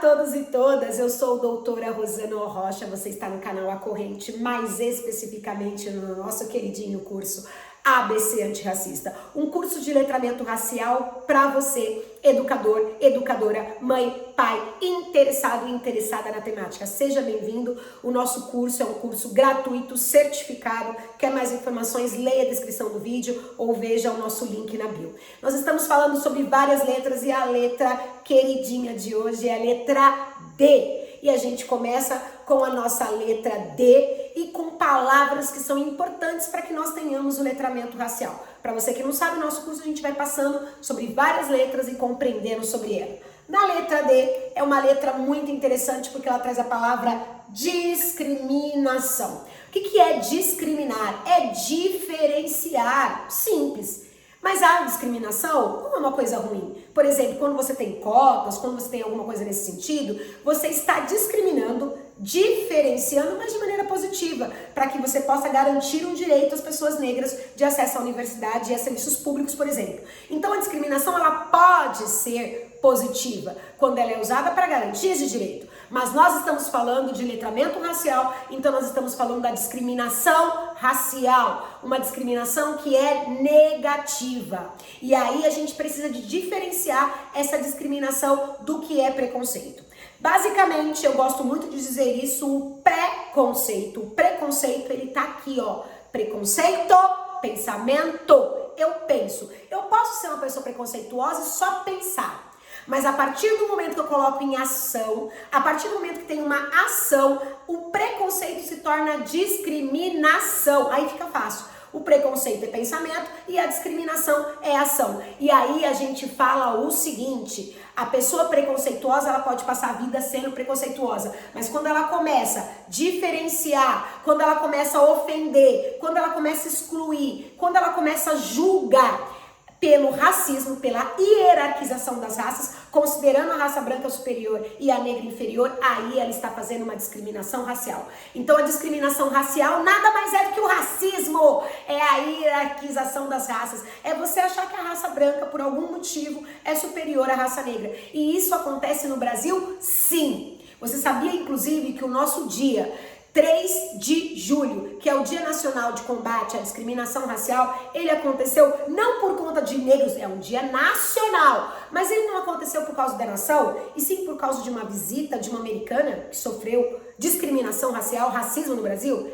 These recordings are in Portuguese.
todos e todas, eu sou a doutora Rosana Rocha, você está no canal A Corrente, mais especificamente no nosso queridinho curso ABC Antirracista, um curso de letramento racial para você, educador, educadora, mãe, pai, interessado e interessada na temática. Seja bem-vindo, o nosso curso é um curso gratuito, certificado. Quer mais informações? Leia a descrição do vídeo ou veja o nosso link na bio. Nós estamos falando sobre várias letras e a letra queridinha de hoje é a letra D. E a gente começa com a nossa letra D e com palavras que são importantes para que nós tenhamos o letramento racial. Para você que não sabe, o nosso curso a gente vai passando sobre várias letras e compreendendo sobre ela. Na letra D é uma letra muito interessante porque ela traz a palavra discriminação. O que é discriminar? É diferenciar, simples. Mas a discriminação não é uma coisa ruim. Por exemplo, quando você tem cotas, quando você tem alguma coisa nesse sentido, você está discriminando, diferenciando, mas de maneira positiva, para que você possa garantir um direito às pessoas negras de acesso à universidade e a serviços públicos, por exemplo. Então a discriminação ela pode ser positiva quando ela é usada para garantir esse direito. Mas nós estamos falando de letramento racial, então nós estamos falando da discriminação racial, uma discriminação que é negativa. E aí a gente precisa de diferenciar essa discriminação do que é preconceito. Basicamente, eu gosto muito de dizer isso, o preconceito. O preconceito, ele tá aqui, ó. Preconceito, pensamento. Eu penso. Eu posso ser uma pessoa preconceituosa e só pensar. Mas a partir do momento que eu coloco em ação, a partir do momento que tem uma ação, o preconceito se torna discriminação. Aí fica fácil. O preconceito é pensamento e a discriminação é ação. E aí a gente fala o seguinte, a pessoa preconceituosa, ela pode passar a vida sendo preconceituosa, mas quando ela começa a diferenciar, quando ela começa a ofender, quando ela começa a excluir, quando ela começa a julgar, pelo racismo, pela hierarquização das raças, considerando a raça branca superior e a negra inferior, aí ela está fazendo uma discriminação racial. Então a discriminação racial nada mais é do que o racismo, é a hierarquização das raças, é você achar que a raça branca, por algum motivo, é superior à raça negra. E isso acontece no Brasil? Sim. Você sabia, inclusive, que o nosso dia 3 de julho, que é o Dia Nacional de Combate à Discriminação Racial, ele aconteceu não por conta de negros, é um dia nacional, mas ele não aconteceu por causa da nação, e sim por causa de uma visita de uma americana que sofreu discriminação racial, racismo no Brasil?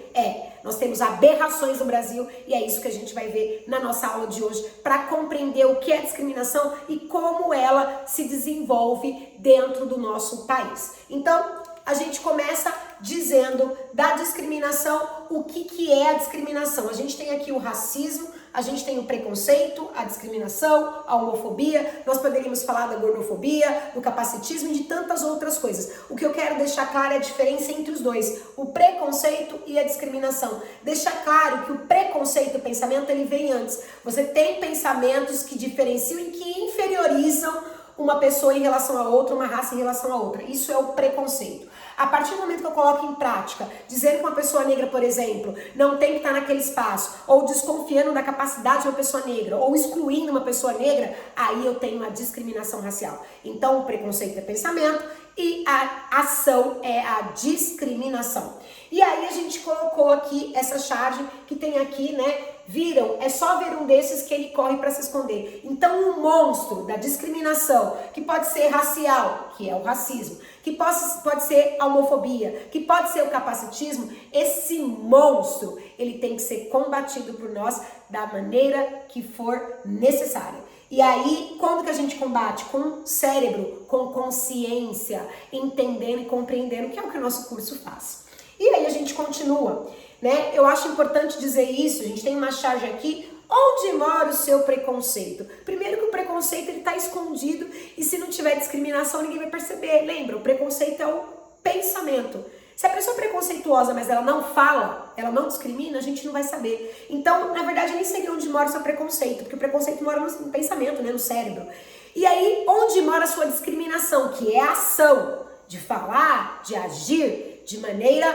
Nós temos aberrações no Brasil e é isso que a gente vai ver na nossa aula de hoje para compreender o que é discriminação e como ela se desenvolve dentro do nosso país. Então, a gente começa dizendo da discriminação, o que é a discriminação. A gente tem aqui o racismo, a gente tem o preconceito, a discriminação, a homofobia, nós poderíamos falar da gordofobia, do capacitismo e de tantas outras coisas. O que eu quero deixar claro é a diferença entre os dois, o preconceito e a discriminação. Deixar claro que o preconceito, o pensamento, ele vem antes. Você tem pensamentos que diferenciam e que inferiorizam uma pessoa em relação a outra, uma raça em relação a outra. Isso é o preconceito. A partir do momento que eu coloco em prática, dizendo que uma pessoa negra, por exemplo, não tem que estar naquele espaço, ou desconfiando da capacidade de uma pessoa negra, ou excluindo uma pessoa negra, aí eu tenho uma discriminação racial. Então, o preconceito é pensamento e a ação é a discriminação. E aí a gente colocou aqui essa charge que tem aqui, né? Viram? É só ver um desses que ele corre para se esconder. Então, o monstro da discriminação, que pode ser racial, que é o racismo, que pode ser a homofobia, que pode ser o capacitismo, esse monstro, ele tem que ser combatido por nós da maneira que for necessária. E aí, quando que a gente combate? Com cérebro, com consciência, entendendo e compreendendo, que é o que o nosso curso faz. E aí a gente continua, né? Eu acho importante dizer isso, a gente tem uma charge aqui, onde mora o seu preconceito? Primeiro que o preconceito ele está escondido e se não tiver discriminação ninguém vai perceber. Lembra, o preconceito é o pensamento. Se a pessoa é preconceituosa, mas ela não fala, ela não discrimina, a gente não vai saber. Então, na verdade, nem sei onde mora o seu preconceito, porque o preconceito mora no pensamento, né, no cérebro. E aí, onde mora a sua discriminação, que é a ação de falar, de agir de maneira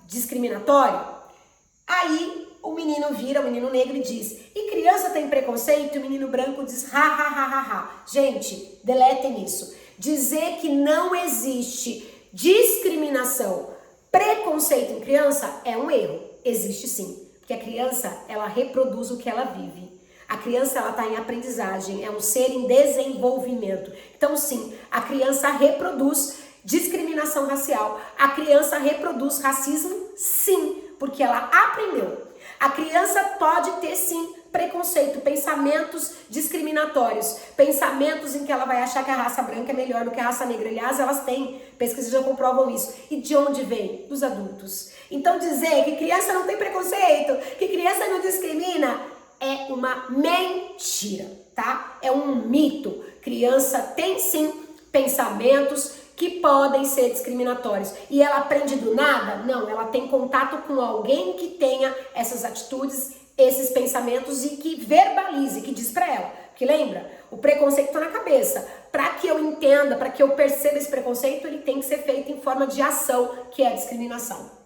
discriminatória? Aí, o menino vira, o menino negro e diz, e criança tem preconceito? E o menino branco diz, ha, ha, ha, ha, ha. Gente, deletem isso. Dizer que não existe discriminação, preconceito em criança é um erro. Existe sim, porque a criança, ela reproduz o que ela vive. A criança, ela está em aprendizagem, é um ser em desenvolvimento. Então, sim, a criança reproduz discriminação racial. A criança reproduz racismo, sim, porque ela aprendeu. A criança pode ter, sim, preconceito, pensamentos discriminatórios, pensamentos em que ela vai achar que a raça branca é melhor do que a raça negra. Aliás, elas têm, pesquisas já comprovam isso. E de onde vem? Dos adultos. Então, dizer que criança não tem preconceito, que criança não discrimina, é uma mentira, tá? É um mito. Criança tem sim pensamentos que podem ser discriminatórios. E ela aprende do nada? Não, ela tem contato com alguém que tenha essas atitudes, esses pensamentos e que verbalize, que diz pra ela. Porque lembra? O preconceito tá na cabeça. Para que eu entenda, para que eu perceba esse preconceito, ele tem que ser feito em forma de ação, que é a discriminação.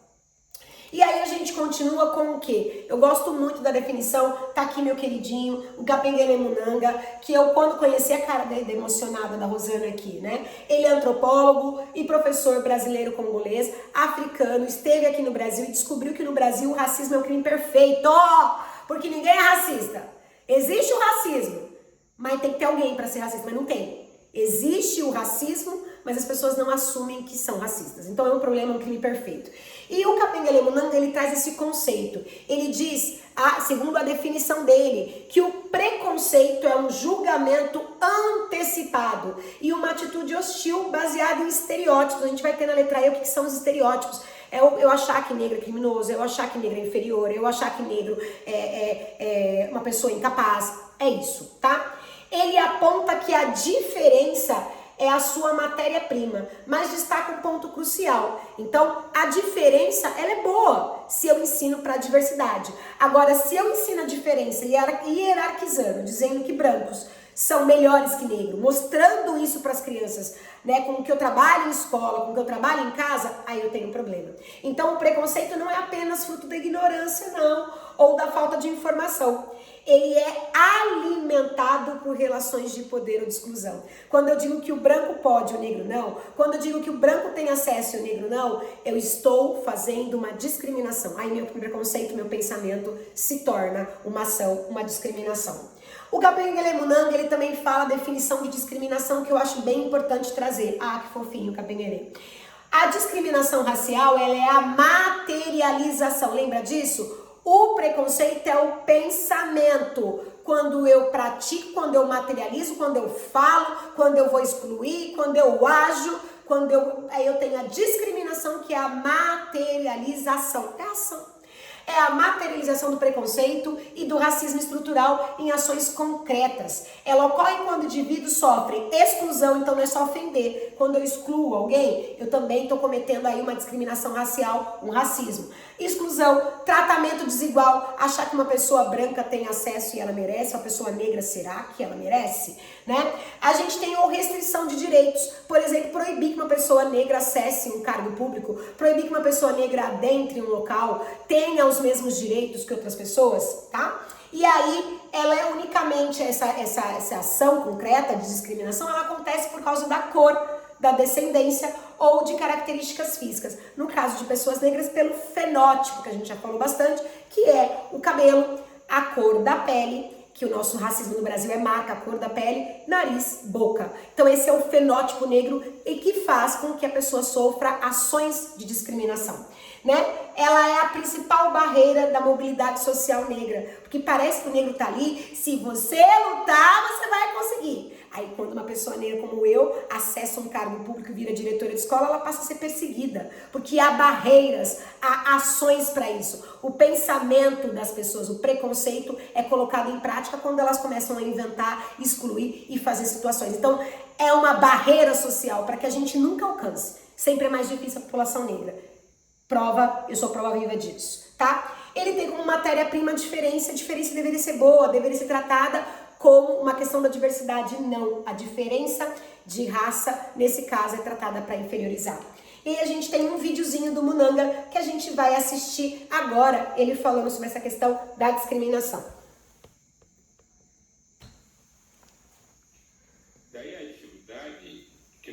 E aí a gente continua com o quê? Eu gosto muito da definição, tá aqui meu queridinho, o Kapengele Munanga, que eu quando conheci a cara dele, emocionada da Rosana aqui, né? Ele é antropólogo e professor brasileiro congolês, africano, esteve aqui no Brasil e descobriu que no Brasil o racismo é um crime perfeito, porque ninguém é racista. Existe o racismo, mas tem que ter alguém para ser racista, mas não tem. Existe o racismo, mas as pessoas não assumem que são racistas. Então é um problema, um crime perfeito. E o Kapengele Munanga, ele traz esse conceito. Ele diz, segundo a definição dele, que o preconceito é um julgamento antecipado e uma atitude hostil baseada em estereótipos. A gente vai ter na letra E o que são os estereótipos. É eu achar que negro é criminoso, eu achar que negro é inferior, eu achar que negro é uma pessoa incapaz. É isso, tá? Ele aponta que a diferença é a sua matéria-prima, mas destaca um ponto crucial. Então, a diferença, ela é boa se eu ensino para a diversidade. Agora, se eu ensino a diferença hierarquizando, dizendo que brancos são melhores que negros, mostrando isso para as crianças, né, com o que eu trabalho em escola, com o que eu trabalho em casa, aí eu tenho um problema. Então, o preconceito não é apenas fruto da ignorância, não, ou da falta de informação. Ele é alimentado por relações de poder ou de exclusão. Quando eu digo que o branco pode e o negro não, quando eu digo que o branco tem acesso e o negro não, eu estou fazendo uma discriminação. Aí meu preconceito, meu pensamento se torna uma ação, uma discriminação. O Kapengele Munanga, ele também fala a definição de discriminação que eu acho bem importante trazer. Que fofinho o Kapengele. A discriminação racial, ela é a materialização. Lembra disso? O preconceito é o pensamento. Quando eu pratico, quando eu materializo, quando eu falo, quando eu vou excluir, quando eu ajo, aí eu tenho a discriminação, que é a materialização. É a ação. É a materialização do preconceito e do racismo estrutural em ações concretas. Ela ocorre quando o indivíduo sofre exclusão, então não é só ofender. Quando eu excluo alguém, eu também estou cometendo aí uma discriminação racial, um racismo. Exclusão, tratamento desigual, achar que uma pessoa branca tem acesso e ela merece, uma pessoa negra será que ela merece, né? A gente tem restrição de direitos, por exemplo, proibir que uma pessoa negra acesse um cargo público, proibir que uma pessoa negra adentre um local, tenha os mesmos direitos que outras pessoas, tá? E aí, ela é unicamente, essa ação concreta de discriminação, ela acontece por causa da cor, da descendência ou de características físicas. No caso de pessoas negras, pelo fenótipo, que a gente já falou bastante, que é o cabelo, a cor da pele, que o nosso racismo no Brasil é marca, a cor da pele, nariz, boca. Então esse é o fenótipo negro e que faz com que a pessoa sofra ações de discriminação, né? Ela é a principal barreira da mobilidade social negra, porque parece que o negro tá ali, se você lutar, você vai conseguir. Aí quando uma pessoa negra como eu acessa um cargo público e vira diretora de escola, ela passa a ser perseguida, porque há barreiras, há ações para isso. O pensamento das pessoas, o preconceito é colocado em prática quando elas começam a inventar, excluir e fazer situações. Então é uma barreira social para que a gente nunca alcance. Sempre é mais difícil a população negra. Eu sou prova viva disso, tá? Ele tem como matéria-prima a diferença deveria ser boa, deveria ser tratada como uma questão da diversidade. Não, a diferença de raça, nesse caso, é tratada para inferiorizar. E aí a gente tem um videozinho do Munanga que a gente vai assistir agora, ele falando sobre essa questão da discriminação. Daí a dificuldade que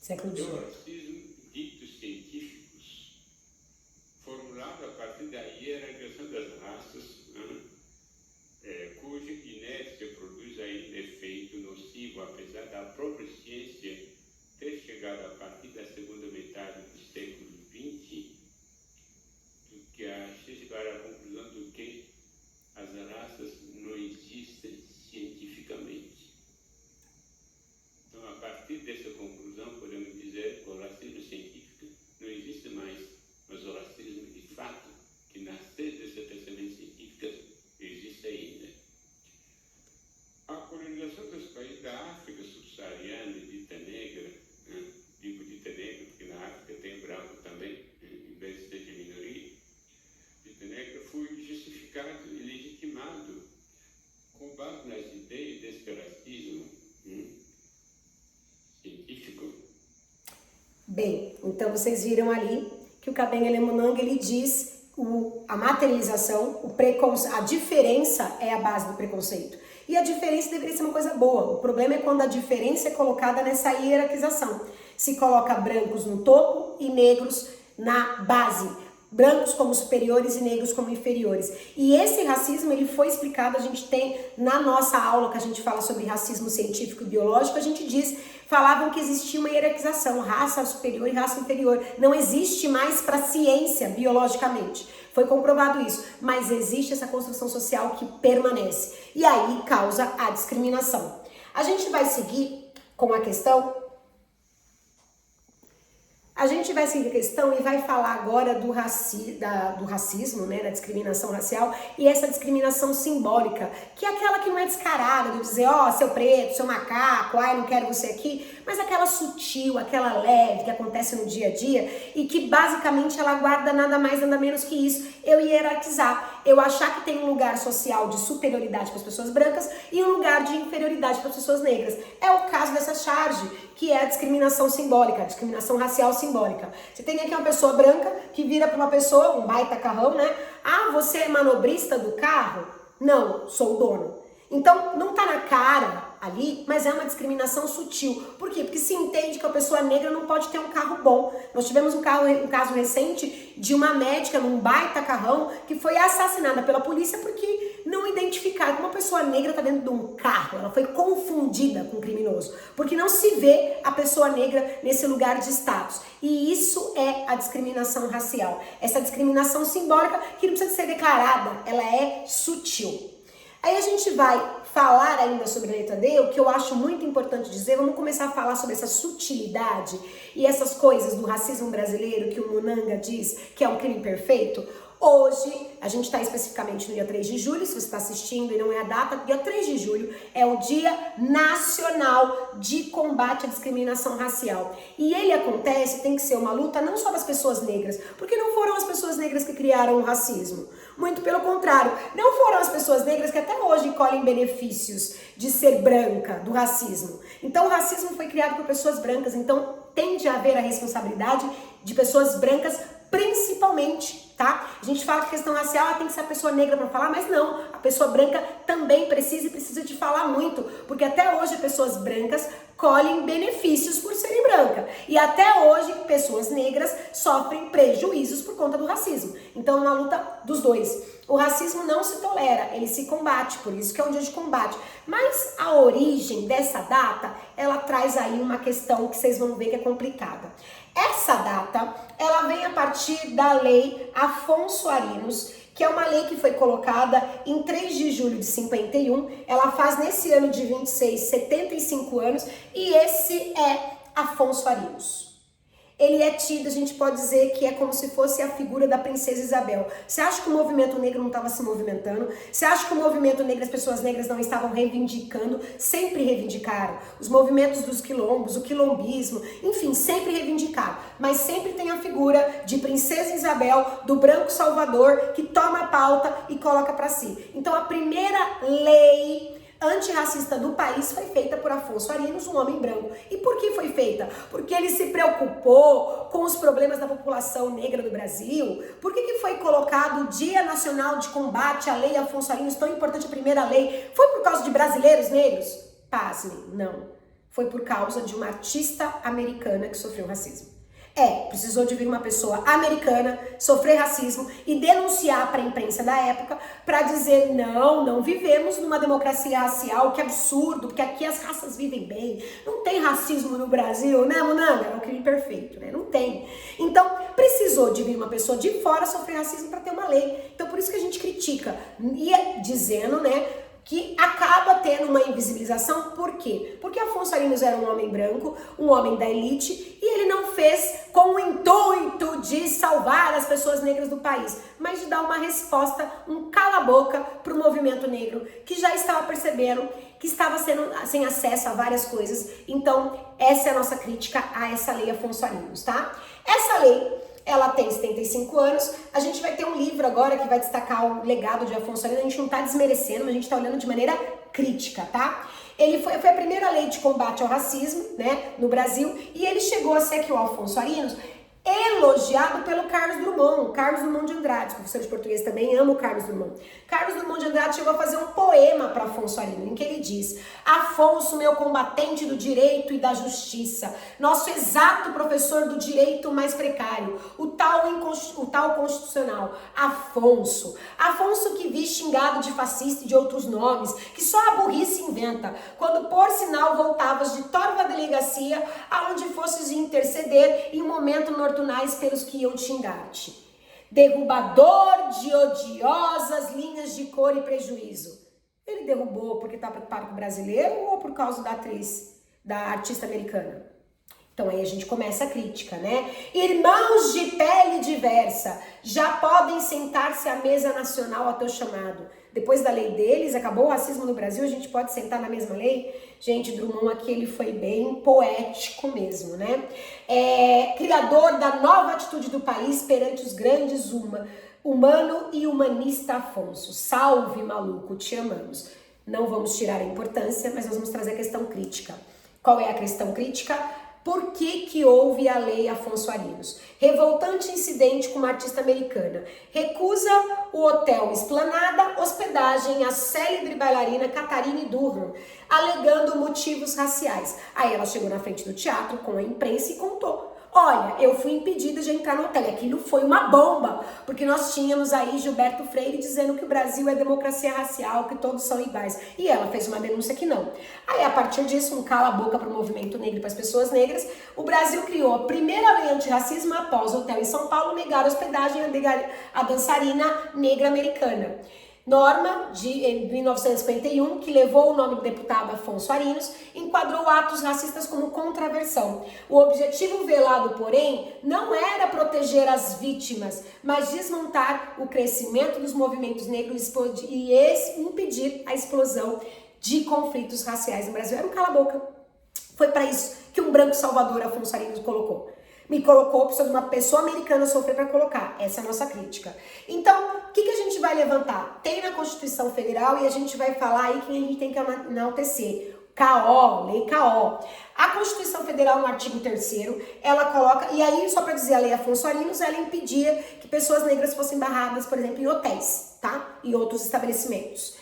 século É o XVIII. racismo ditos científicos, formulado a partir da hierarquização das raças, cuja inércia produz ainda efeito nocivo, apesar da própria ciência ter chegado a partir da segunda metade do século XX, chegar à conclusão de que as raças não existem cientificamente. Então, a partir dessa conclusão, podemos dizer que o racismo científico não existe mais, mas o racismo de fato, que nasceu desse pensamento científico, existe ainda. A colonização dos países da África subsaariana e dita negra, digo dita negra porque na África tem branco também, em vez de ser de minoria, dita negra foi justificado e legitimado com base nas ideias desse racismo científico. Bem, então vocês viram ali que o Kabengele Munanga, ele diz a materialização, a diferença é a base do preconceito. E a diferença deveria ser uma coisa boa. O problema é quando a diferença é colocada nessa hierarquização. Se coloca brancos no topo e negros na base. Brancos como superiores e negros como inferiores. E esse racismo, ele foi explicado, a gente tem na nossa aula que a gente fala sobre racismo científico e biológico, a gente falavam que existia uma hierarquização, raça superior e raça inferior. Não existe mais para a ciência, biologicamente. Foi comprovado isso. Mas existe essa construção social que permanece. E aí causa a discriminação. A gente vai seguir com a questão... e vai falar agora do racismo, né, da discriminação racial e essa discriminação simbólica, que é aquela que não é descarada, de dizer, seu preto, seu macaco, não quero você aqui, mas aquela sutil, aquela leve que acontece no dia a dia e que basicamente ela guarda nada mais, nada menos que isso, eu hierarquizar, eu achar que tem um lugar social de superioridade para as pessoas brancas e um lugar de inferioridade para as pessoas negras. É o caso dessa charge, que é a discriminação simbólica, a discriminação racial simbólica. Você tem aqui uma pessoa branca que vira para uma pessoa, um baita carrão, né? Você é manobrista do carro? Não, sou o dono. Então, não tá na cara ali, mas é uma discriminação sutil. Por quê? Porque se entende que a pessoa negra não pode ter um carro bom. Nós tivemos um caso recente de uma médica num baita carrão que foi assassinada pela polícia porque não identificaram que uma pessoa negra está dentro de um carro. Ela foi confundida com um criminoso, porque não se vê a pessoa negra nesse lugar de status. E isso é a discriminação racial. Essa discriminação simbólica que não precisa ser declarada, ela é sutil. Aí a gente vai falar ainda sobre a letra D, o que eu acho muito importante dizer, vamos começar a falar sobre essa sutilidade e essas coisas do racismo brasileiro que o Munanga diz que é um crime perfeito. Hoje, a gente está especificamente no dia 3 de julho, se você está assistindo e não é a data, dia 3 de julho é o Dia Nacional de Combate à Discriminação Racial. E ele acontece, tem que ser uma luta não só das pessoas negras, porque não foram as pessoas negras que criaram o racismo. Muito pelo contrário, não foram as pessoas negras que até hoje colhem benefícios de ser branca, do racismo. Então o racismo foi criado por pessoas brancas, então tende a haver a responsabilidade de pessoas brancas principalmente, tá? A gente fala que a questão racial tem que ser a pessoa negra para falar, mas não, a pessoa branca também precisa de falar muito, porque até hoje pessoas brancas colhem benefícios por serem brancas. E até hoje pessoas negras sofrem prejuízos por conta do racismo. Então é uma luta dos dois. O racismo não se tolera, ele se combate, por isso que é um dia de combate. Mas a origem dessa data, ela traz aí uma questão que vocês vão ver que é complicada. Essa data, ela vem a partir da lei Afonso Arinos, que é uma lei que foi colocada em 3 de julho de 51, ela faz nesse ano de 26, 75 anos, e esse é Afonso Arinos. Ele é tido, a gente pode dizer que é como se fosse a figura da princesa Isabel. Você acha que o movimento negro não estava se movimentando? Você acha que o movimento negro, as pessoas negras não estavam reivindicando? Sempre reivindicaram. Os movimentos dos quilombos, o quilombismo, enfim, sempre reivindicaram. Mas sempre tem a figura de princesa Isabel, do branco salvador, que toma a pauta e coloca para si. Então a primeira lei antirracista do país foi feita por Afonso Arinos, um homem branco. E por que foi feita? Porque ele se preocupou com os problemas da população negra do Brasil. Por que foi colocado o Dia Nacional de Combate à Lei Afonso Arinos, tão importante a primeira lei? Foi por causa de brasileiros negros? Pasmem, não. foi por causa de uma artista americana que sofreu racismo. Precisou de vir uma pessoa americana sofrer racismo e denunciar para a imprensa da época para dizer não vivemos numa democracia racial, que absurdo, porque aqui as raças vivem bem, não tem racismo no Brasil, né, Munanga? É o crime perfeito, né? Não tem. Então, precisou de vir uma pessoa de fora sofrer racismo para ter uma lei. Então, por isso que a gente critica, e dizendo, né, que acaba tendo uma invisibilização. Por quê? Porque Afonso Arinos era um homem branco, um homem da elite, e ele não fez com o intuito de salvar as pessoas negras do país, mas de dar uma resposta, um cala-boca para o movimento negro, que já estava percebendo que estava sendo sem acesso a várias coisas. Então, essa é a nossa crítica a essa lei Afonso Arinos, tá? Essa lei, ela tem 75 anos, a gente vai ter um livro agora que vai destacar o legado de Afonso Arinos, a gente não tá desmerecendo, mas a gente tá olhando de maneira crítica, tá? Ele foi a primeira lei de combate ao racismo, né, no Brasil, e ele chegou a ser aqui, o Afonso Arinos, elogiado pelo Carlos Drummond de Andrade, professor de português também, amo o Carlos Drummond. Carlos Drummond de Andrade chegou a fazer um poema para Afonso Arinos, em que ele diz: Afonso, meu combatente do direito e da justiça, nosso exato professor do direito mais precário, o tal constitucional, Afonso que vi xingado de fascista e de outros nomes, que só a burrice inventa, quando por sinal voltavas de torva delegacia, aonde fosses interceder em um momento nortunais pelos que iam xingar-te. Derrubador de odiosas linhas de cor e prejuízo. Ele derrubou porque está preocupado com o brasileiro ou por causa da atriz, da artista americana? Então aí a gente começa a crítica, né? Irmãos de pele diversa já podem sentar-se à mesa nacional a teu chamado. Depois da lei deles, acabou o racismo no Brasil, a gente pode sentar na mesma lei? Gente, Drummond aqui, ele foi bem poético mesmo, né? Criador da nova atitude do país perante os grandes humano e humanista Afonso. Salve, maluco, te amamos. Não vamos tirar a importância, mas nós vamos trazer a questão crítica. Qual é a questão crítica? Por que houve a lei Afonso Arinos? Revoltante incidente com uma artista americana. Recusa o hotel Esplanada hospedagem à célebre bailarina Catharine Durham, alegando motivos raciais. Aí ela chegou na frente do teatro com a imprensa e contou: olha, eu fui impedida de entrar no hotel. E aquilo foi uma bomba, porque nós tínhamos aí Gilberto Freire dizendo que o Brasil é democracia racial, que todos são iguais. E ela fez uma denúncia que não. Aí, a partir disso, um cala-boca para o movimento negro e para as pessoas negras, o Brasil criou a primeira lei antirracismo após o hotel em São Paulo negar a hospedagem à dançarina negra americana. Norma de 1951, que levou o nome do deputado Afonso Arinos, enquadrou atos racistas como contraversão. O objetivo velado, porém, não era proteger as vítimas, mas desmontar o crescimento dos movimentos negros e impedir a explosão de conflitos raciais no Brasil. Era um cala-boca. Foi para isso que um branco salvador Afonso Arinos colocou. Me colocou, precisa de uma pessoa americana sofrer para colocar. Essa é a nossa crítica. Então, o que a gente vai levantar? Tem na Constituição Federal e a gente vai falar aí quem a gente tem que enaltecer. Lei KO. A Constituição Federal, no artigo 3º, ela coloca, e aí, só para dizer, a lei Afonso Arinos, ela impedia que pessoas negras fossem barradas, por exemplo, em hotéis, tá? E outros estabelecimentos.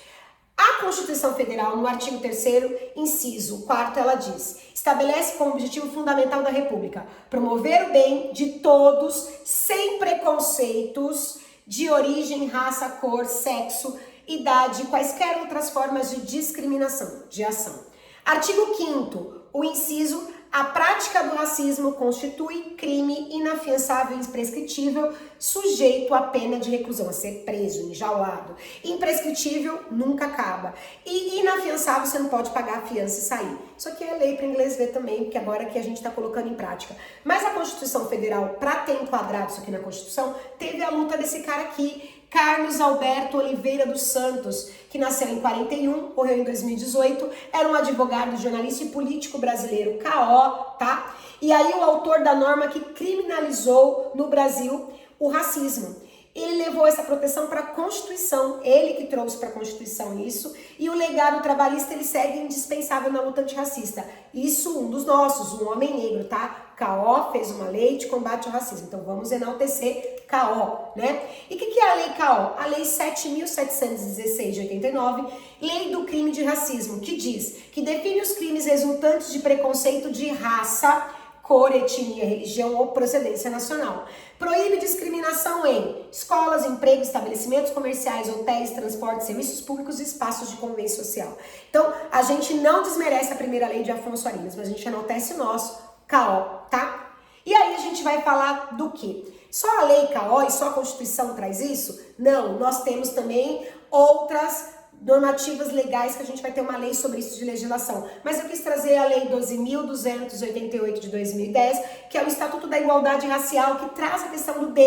A Constituição Federal, no artigo 3º, inciso 4º, ela diz: estabelece como objetivo fundamental da República promover o bem de todos, sem preconceitos de origem, raça, cor, sexo, idade e quaisquer outras formas de discriminação, de ação. Artigo 5º, o inciso: a prática do racismo constitui crime inafiançável e imprescritível, sujeito à pena de reclusão, a ser preso, enjaulado. Imprescritível nunca acaba. E inafiançável, você não pode pagar a fiança e sair. Isso aqui é lei para inglês ver também, porque agora que a gente está colocando em prática. Mas a Constituição Federal, para ter enquadrado isso aqui na Constituição, teve a luta desse cara aqui, Carlos Alberto Oliveira dos Santos, que nasceu em 41, morreu em 2018, era um advogado, jornalista e político brasileiro, KO, tá? E aí o autor da norma que criminalizou no Brasil o racismo. Ele levou essa proteção para a Constituição, ele que trouxe para a Constituição isso, e o legado trabalhista ele segue indispensável na luta antirracista. Isso um dos nossos, um homem negro, tá? K.O. fez uma lei de combate ao racismo, então vamos enaltecer K.O., né? E o que é a lei K.O.? A lei 7.716 de 89, lei do crime de racismo, que diz que define os crimes resultantes de preconceito de raça, cor, etnia, religião ou procedência nacional. Proíbe discriminação em escolas, empregos, estabelecimentos comerciais, hotéis, transportes, serviços públicos e espaços de convivência social. Então, a gente não desmerece a primeira lei de Afonso Arinos, mas a gente enaltece o nosso K.O., tá? E aí a gente vai falar do quê? Só a lei K.O. e só a Constituição traz isso? Não, nós temos também outras normativas legais que a gente vai ter uma lei sobre isso de legislação. Mas eu quis trazer a lei 12.288 de 2010, que é o Estatuto da Igualdade Racial, que traz a questão do D,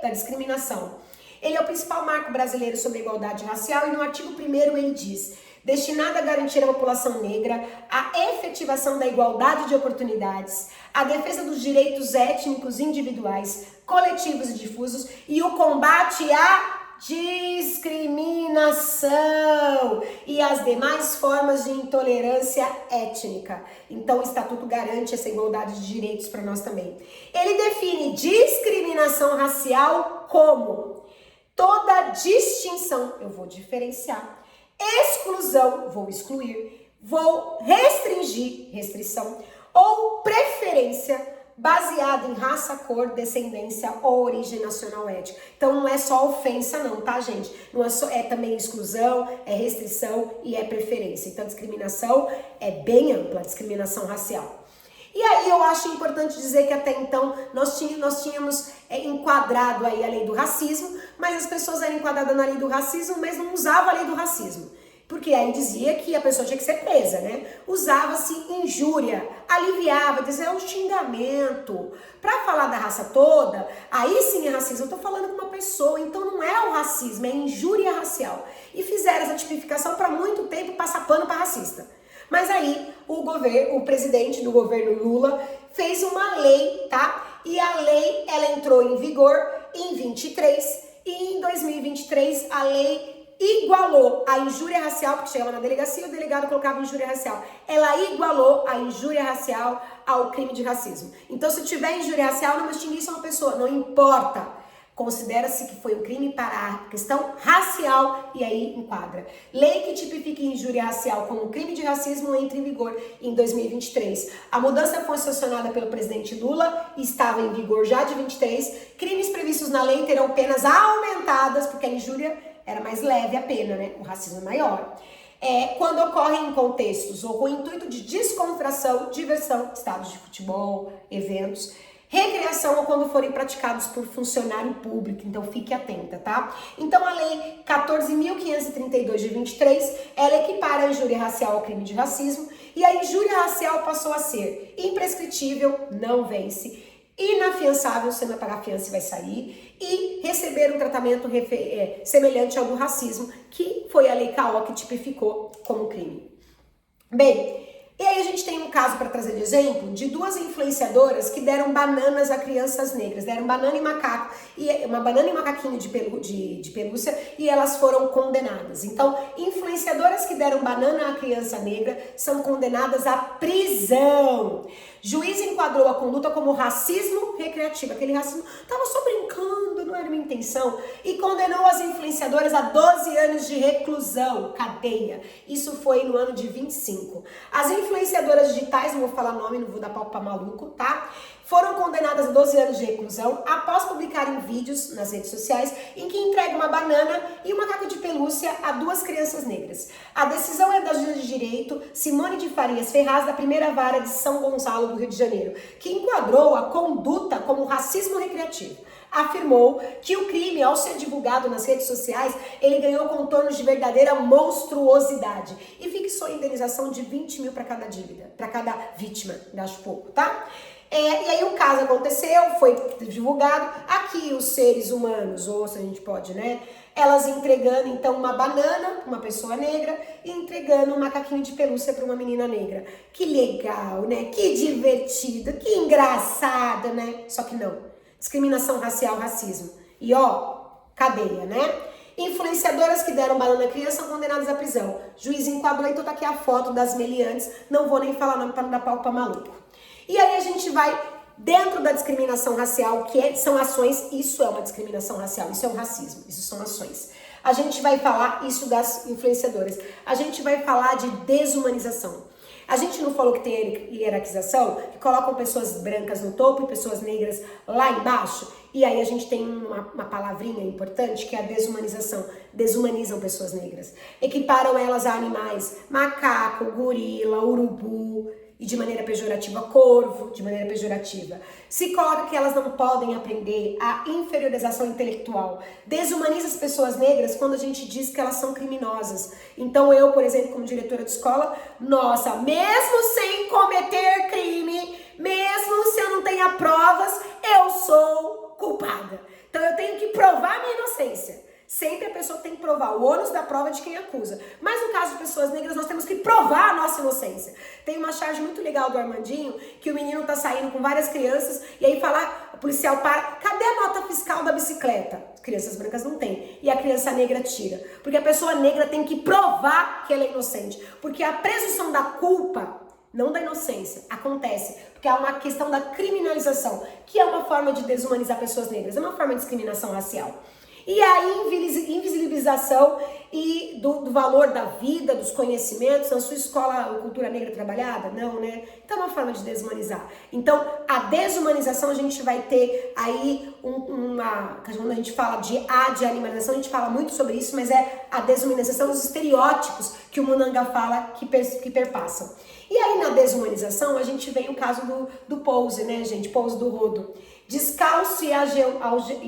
da discriminação. Ele é o principal marco brasileiro sobre a igualdade racial e no artigo 1º ele diz: destinada a garantir à população negra a efetivação da igualdade de oportunidades, a defesa dos direitos étnicos individuais, coletivos e difusos e o combate à discriminação e as demais formas de intolerância étnica. Então o Estatuto garante essa igualdade de direitos para nós também. Ele define discriminação racial como toda distinção, eu vou diferenciar, exclusão, vou excluir, vou restringir, restrição, ou preferência baseada em raça, cor, descendência ou origem nacional étnica. Então não é só ofensa não, tá, gente? Não é só, é também exclusão, é restrição e é preferência. Então discriminação é bem ampla, discriminação racial. E aí eu acho importante dizer que até então nós tínhamos enquadrado aí a lei do racismo, mas as pessoas eram enquadradas na lei do racismo, mas não usavam a lei do racismo. Porque aí dizia que a pessoa tinha que ser presa, né? Usava-se injúria, aliviava, dizia é um xingamento. Pra falar da raça toda, aí sim é racismo. Eu tô falando com uma pessoa, então não é o racismo, é injúria racial. E fizeram essa tipificação para muito tempo passar pano para racista. Mas aí o presidente do governo Lula fez uma lei, tá? E a lei, ela entrou em vigor em 23 e em 2023 a lei igualou a injúria racial, porque chegava na delegacia, o delegado colocava injúria racial. Ela igualou a injúria racial ao crime de racismo. Então, se tiver injúria racial, não extinguir isso a uma pessoa, não importa. Considera-se que foi um crime para a questão racial e aí enquadra. Lei que tipifica injúria racial como crime de racismo entra em vigor em 2023. A mudança foi sancionada pelo presidente Lula e estava em vigor já de 23. Crimes previstos na lei terão penas aumentadas, porque a injúria era mais leve a pena, né? O racismo é maior. Quando ocorrem em contextos ou com o intuito de descontração, diversão, estádios de futebol, eventos, recreação ou quando forem praticados por funcionário público, então fique atenta, tá? Então a lei 14.532 de 23, ela equipara a injúria racial ao crime de racismo e a injúria racial passou a ser imprescritível, não vence, inafiançável, você vai pagar fiança e vai sair, e receber um tratamento semelhante ao do racismo, que foi a lei K.O. que tipificou como crime. Bem, e aí a gente tem um caso para trazer de exemplo de duas influenciadoras que deram bananas a crianças negras, deram banana e macaco, uma banana e macaquinho de pelúcia, e elas foram condenadas. Então, influenciadoras que deram banana à criança negra são condenadas à prisão. Juiz enquadrou a conduta como racismo recreativo, aquele racismo, tava só brincando, não era minha intenção, e condenou as influenciadoras a 12 anos de reclusão, cadeia. Isso foi no ano de 25. As influenciadoras digitais, não vou falar nome, não vou dar palco pra maluco, tá? Foram condenadas a 12 anos de reclusão após publicarem vídeos nas redes sociais em que entregam uma banana e um macaco de pelúcia a duas crianças negras. A decisão é da juíza de direito Simone de Farias Ferraz, da primeira vara de São Gonçalo do Rio de Janeiro, que enquadrou a conduta como racismo recreativo. Afirmou que o crime, ao ser divulgado nas redes sociais, ele ganhou contornos de verdadeira monstruosidade e fixou a indenização de 20 mil para cada dívida, para cada vítima, acho pouco, tá? E aí o caso aconteceu, foi divulgado, aqui os seres humanos, ou se a gente pode, né, elas entregando então uma banana, uma pessoa negra, e entregando um macaquinho de pelúcia para uma menina negra. Que legal, né, que divertido, que engraçado, né, só que não, discriminação racial, racismo. E ó, cadeia, né? Influenciadoras que deram banana à criança são condenadas à prisão. Juiz enquadrou, então tá aqui a foto das meliantes. Não vou nem falar nome para não dar pau pra maluco. E aí a gente vai dentro da discriminação racial, são ações, isso é uma discriminação racial, isso é um racismo, isso são ações. A gente vai falar isso das influenciadoras. A gente vai falar de desumanização. A gente não falou que tem hierarquização, que colocam pessoas brancas no topo e pessoas negras lá embaixo? E aí a gente tem uma palavrinha importante que é a desumanização. Desumanizam pessoas negras. Equiparam elas a animais, macaco, gorila, urubu, e de maneira pejorativa, corvo, de maneira pejorativa. Se coloca que elas não podem aprender a inferiorização intelectual. Desumaniza as pessoas negras quando a gente diz que elas são criminosas. Então eu, por exemplo, como diretora de escola, nossa, mesmo sem cometer crime, mesmo se eu não tenha provas, eu sou culpada. Então eu tenho que provar minha inocência. Sempre a pessoa tem que provar o ônus da prova de quem acusa. Mas no caso de pessoas negras, nós temos que provar a nossa inocência. Tem uma charge muito legal do Armandinho, que o menino tá saindo com várias crianças, e aí fala, o policial para, cadê a nota fiscal da bicicleta? As crianças brancas não têm. E a criança negra tira. Porque a pessoa negra tem que provar que ela é inocente. Porque a presunção da culpa, não da inocência, acontece. Porque há uma questão da criminalização, que é uma forma de desumanizar pessoas negras, é uma forma de discriminação racial. E a invisibilização e do valor da vida, dos conhecimentos. Na sua escola, cultura negra trabalhada? Não, né? Então é uma forma de desumanizar. Então, a desumanização, a gente vai ter aí quando a gente fala de animalização, a gente fala muito sobre isso, mas é a desumanização, os estereótipos que o Munanga fala que perpassam. E aí, na desumanização, a gente vem o caso do Pose, né, gente? Pose do Rodo. Descalço e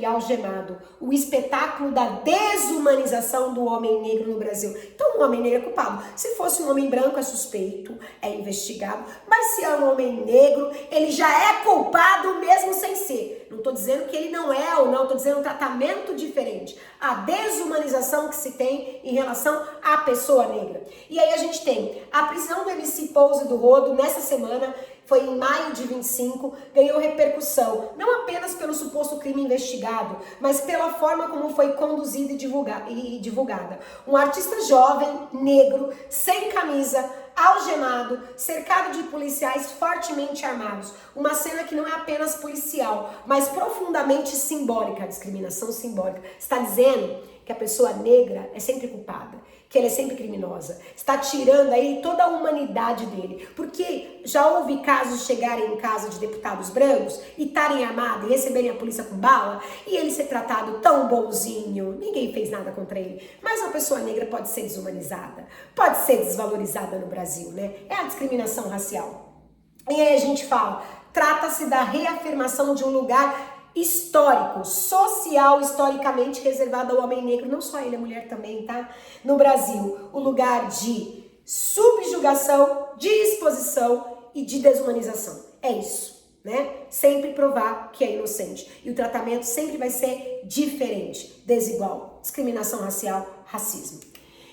algemado, o espetáculo da desumanização do homem negro no Brasil. Então, o homem negro é culpado. Se fosse um homem branco, é suspeito, é investigado. Mas se é um homem negro, ele já é culpado mesmo sem ser. Não estou dizendo que ele não é ou não, estou dizendo um tratamento diferente. A desumanização que se tem em relação à pessoa negra. E aí a gente tem a prisão do MC Pose do Rodo nessa semana. Foi em maio de 25, ganhou repercussão, não apenas pelo suposto crime investigado, mas pela forma como foi conduzida e divulgada. Um artista jovem, negro, sem camisa, algemado, cercado de policiais fortemente armados. Uma cena que não é apenas policial, mas profundamente simbólica, a discriminação simbólica. Está dizendo que a pessoa negra é sempre culpada, que ela é sempre criminosa. Está tirando aí toda a humanidade dele. Porque já houve casos de chegarem em casa de deputados brancos e estarem armados e receberem a polícia com bala e ele ser tratado tão bonzinho. Ninguém fez nada contra ele. Mas uma pessoa negra pode ser desumanizada, pode ser desvalorizada no Brasil, né? É a discriminação racial. E aí a gente fala, trata-se da reafirmação de um lugar histórico, social, historicamente reservado ao homem negro, não só ele, a mulher também, tá? No Brasil, o lugar de subjugação, de exposição e de desumanização. É isso, né? Sempre provar que é inocente. E o tratamento sempre vai ser diferente, desigual, discriminação racial, racismo.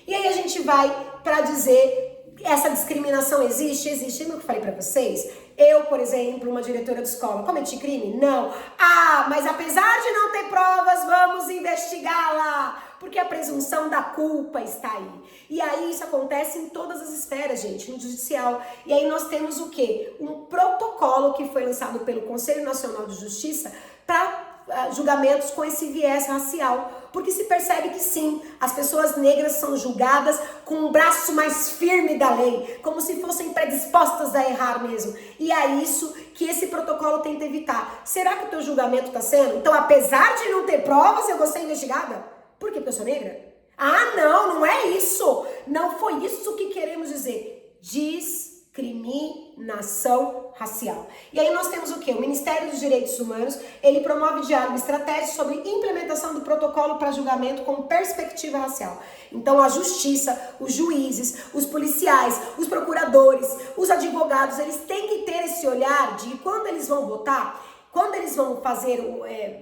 E aí a gente vai para dizer, essa discriminação existe? Existe. Lembra que eu falei para vocês? Eu, por exemplo, uma diretora de escola, cometi crime? Não. Ah, mas apesar de não ter provas, vamos investigá-la. Porque a presunção da culpa está aí. E aí isso acontece em todas as esferas, gente, no judicial. E aí nós temos o quê? Um protocolo que foi lançado pelo Conselho Nacional de Justiça para julgamentos com esse viés racial, porque se percebe que sim, as pessoas negras são julgadas com um braço mais firme da lei, como se fossem predispostas a errar mesmo, e é isso que esse protocolo tenta evitar. Será que o teu julgamento está sendo? Então, apesar de não ter provas, eu vou ser investigada? Por quê? Porque eu sou negra? Ah, não é isso, não foi isso que queremos dizer. Discriminação racial. E aí nós temos o quê? O Ministério dos Direitos Humanos, ele promove diálogo estratégico sobre implementação do protocolo para julgamento com perspectiva racial. Então a justiça, os juízes, os policiais, os procuradores, os advogados, eles têm que ter esse olhar de quando eles vão votar, quando eles vão fazer,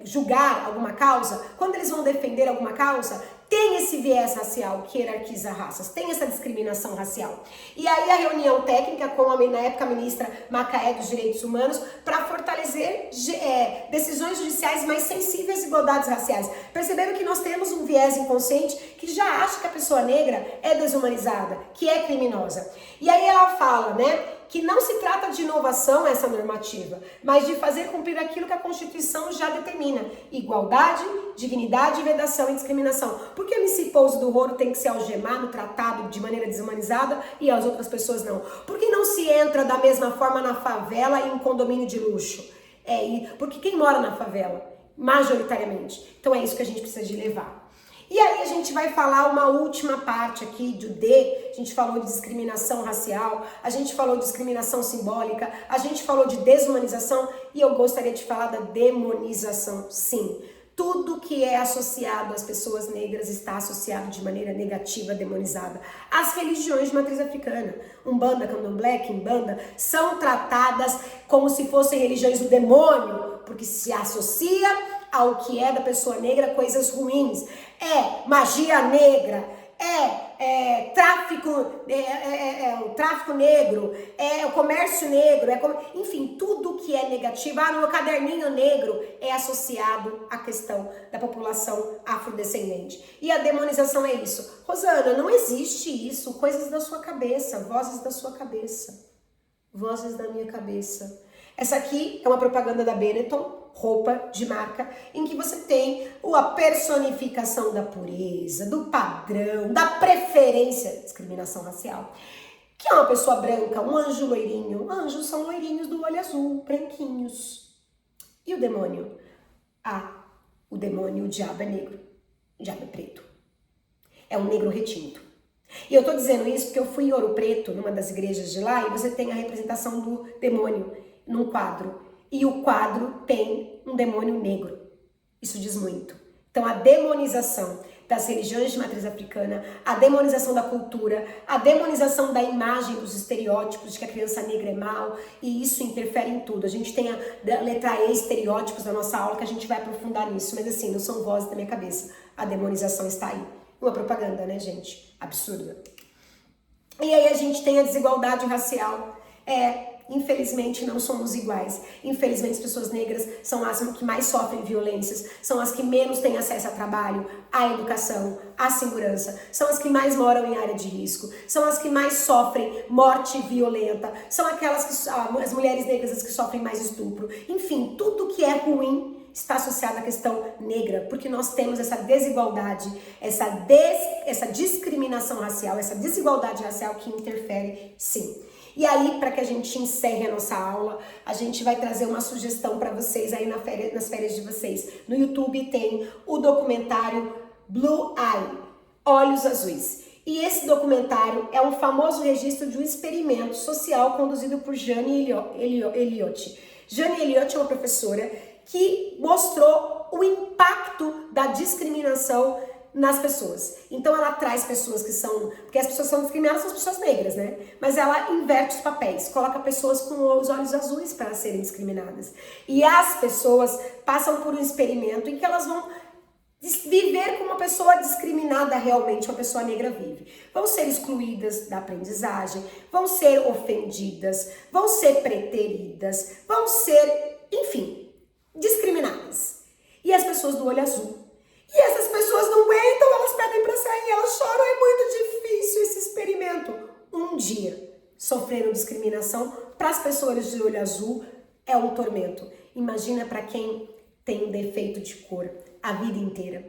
julgar alguma causa, quando eles vão defender alguma causa, tem esse viés racial que hierarquiza raças, tem essa discriminação racial. E aí a reunião técnica com na época a ministra Macaé dos Direitos Humanos para fortalecer decisões judiciais mais sensíveis às igualdades raciais. Perceberam que nós temos um viés inconsciente que já acha que a pessoa negra é desumanizada, que é criminosa. E aí ela fala, né, que não se trata de inovação essa normativa, mas de fazer cumprir aquilo que a Constituição já determina: igualdade, dignidade, vedação e discriminação. Por que o MC Pouso do Roro tem que ser algemado, tratado de maneira desumanizada e as outras pessoas não? Por que não se entra da mesma forma na favela e em condomínio de luxo? Porque quem mora na favela, majoritariamente. Então é isso que a gente precisa de levar. E aí a gente vai falar uma última parte aqui do D. A gente falou de discriminação racial, a gente falou de discriminação simbólica, a gente falou de desumanização e eu gostaria de falar da demonização, sim. Tudo que é associado às pessoas negras está associado de maneira negativa, demonizada. As religiões de matriz africana, Umbanda, Candomblé, Quimbanda, são tratadas como se fossem religiões do demônio, porque se associa ao que é da pessoa negra coisas ruins. É magia negra, o tráfico negro, o comércio negro, enfim, tudo que é negativo. No meu caderninho negro é associado à questão da população afrodescendente. E a demonização é isso. Rosana, não existe isso, coisas da sua cabeça, vozes da sua cabeça, vozes da minha cabeça. Essa aqui é uma propaganda da Benetton, roupa de marca, em que você tem a personificação da pureza, do padrão, da preferência, discriminação racial. Que é uma pessoa branca, um anjo loirinho. Anjos são loirinhos do olho azul, branquinhos. E o demônio? O demônio, o diabo é negro, o diabo é preto. É um negro retinto. E eu tô dizendo isso porque eu fui em Ouro Preto, numa das igrejas de lá, e você tem a representação do demônio num quadro. E o quadro tem um demônio negro. Isso diz muito. Então a demonização das religiões de matriz africana, a demonização da cultura, a demonização da imagem dos estereótipos de que a criança negra é mal, e isso interfere em tudo. A gente tem a letra E, estereótipos, da nossa aula, que a gente vai aprofundar nisso, mas assim, não são vozes da minha cabeça. A demonização está aí. Uma propaganda, né, gente? Absurda. E aí a gente tem a desigualdade racial. Infelizmente não somos iguais. Infelizmente as pessoas negras são as que mais sofrem violências, são as que menos têm acesso a trabalho, à educação, à segurança, são as que mais moram em área de risco, são as que mais sofrem morte violenta, são aquelas que as mulheres negras as que sofrem mais estupro. Enfim, tudo que é ruim está associado à questão negra, porque nós temos essa desigualdade, essa discriminação racial, essa desigualdade racial que interfere, sim. E aí, para que a gente encerre a nossa aula, a gente vai trazer uma sugestão para vocês aí nas férias de vocês. No YouTube tem o documentário Blue Eye, Olhos Azuis. E esse documentário é um famoso registro de um experimento social conduzido por Jane Elliott. Jane Elliott é uma professora que mostrou o impacto da discriminação nas pessoas. Então ela traz pessoas que são... Porque as pessoas são discriminadas, são as pessoas negras, né? Mas ela inverte os papéis, coloca pessoas com os olhos azuis para serem discriminadas. E as pessoas passam por um experimento em que elas vão viver como uma pessoa discriminada realmente, uma pessoa negra vive. Vão ser excluídas da aprendizagem, vão ser ofendidas, vão ser preteridas, vão ser, enfim, discriminadas. E as pessoas do olho azul. E essas pessoas não aguentam, elas pedem pra sair, elas choram, é muito difícil esse experimento. Um dia sofreram discriminação, para as pessoas de olho azul é um tormento. Imagina para quem tem um defeito de cor a vida inteira.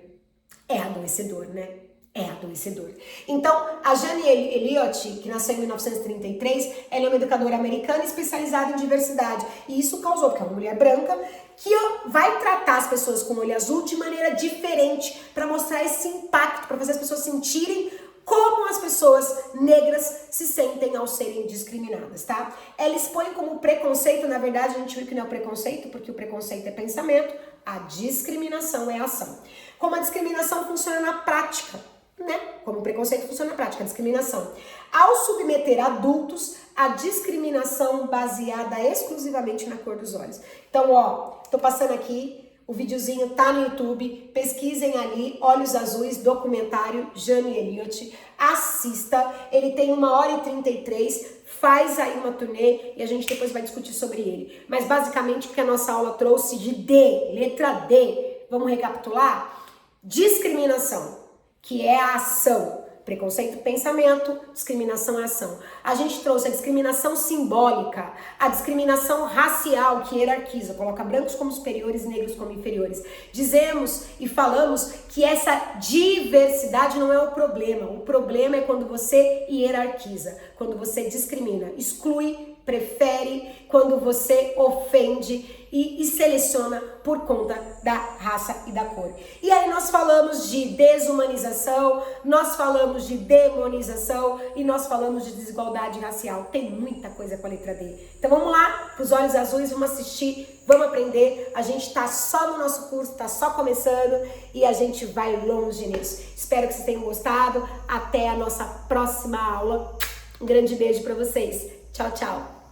É adoecedor, né? É adoecedor. Então, a Jane Elliott, que nasceu em 1933, ela é uma educadora americana especializada em diversidade. E isso causou, porque é uma mulher branca, que vai tratar as pessoas com olho azul de maneira diferente, para mostrar esse impacto, para fazer as pessoas sentirem como as pessoas negras se sentem ao serem discriminadas, tá? Ela expõe como preconceito, na verdade a gente viu que não é o preconceito, porque o preconceito é pensamento, a discriminação é ação. Como a discriminação funciona na prática, né? Como o preconceito funciona na prática, a discriminação. Ao submeter adultos à discriminação baseada exclusivamente na cor dos olhos. Então, ó, tô passando aqui O videozinho tá no YouTube, pesquisem ali, Olhos Azuis, documentário, Jane Elliott, assista, ele tem 1h33, faz aí uma turnê e a gente depois vai discutir sobre ele. Mas basicamente o que a nossa aula trouxe de D, letra D, vamos recapitular? Discriminação, que é a ação. Preconceito, pensamento, discriminação é ação. A gente trouxe a discriminação simbólica, a discriminação racial, que hierarquiza, coloca brancos como superiores, negros como inferiores. Dizemos e falamos que essa diversidade não é o problema é quando você hierarquiza, quando você discrimina, exclui, prefere, quando você ofende e seleciona por conta da raça e da cor. E aí nós falamos de desumanização, nós falamos de demonização e nós falamos de desigualdade racial. Tem muita coisa com a letra D. Então vamos lá, pros Olhos Azuis, vamos assistir, vamos aprender. A gente tá só no nosso curso, tá só começando e a gente vai longe nisso. Espero que vocês tenham gostado. Até a nossa próxima aula. Um grande beijo para vocês. Tchau, tchau.